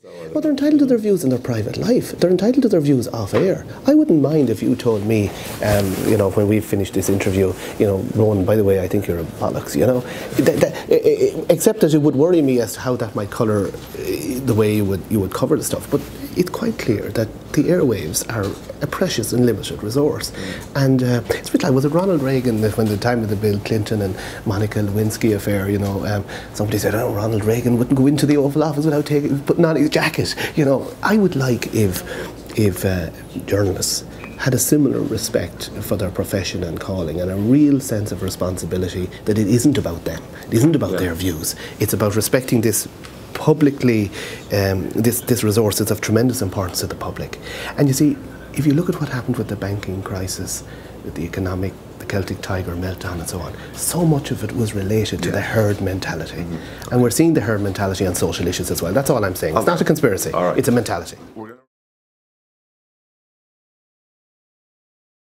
Well, they're entitled to their views in their private life. They're entitled to their views off air. I wouldn't mind if you told me, when we finished this interview, Rowan, by the way, I think you're a bollocks, except that it would worry me as to how that might colour the way you would cover the stuff. But it's quite clear that the airwaves are a precious and limited resource. And it's a bit like, was it Ronald Reagan, when the time of the Bill Clinton and Monica Lewinsky affair, somebody said, oh, Ronald Reagan wouldn't go into the Oval Office without putting on his jacket. I would like if journalists had a similar respect for their profession and calling, and a real sense of responsibility that it isn't about them, it isn't about their views, it's about respecting this publicly, this resource is of tremendous importance to the public. And you see, if you look at what happened with the banking crisis, with the Celtic Tiger meltdown and so on, so much of it was related to the herd mentality. And we're seeing the herd mentality on social issues as well. That's all I'm saying. It's not a conspiracy, it's a mentality.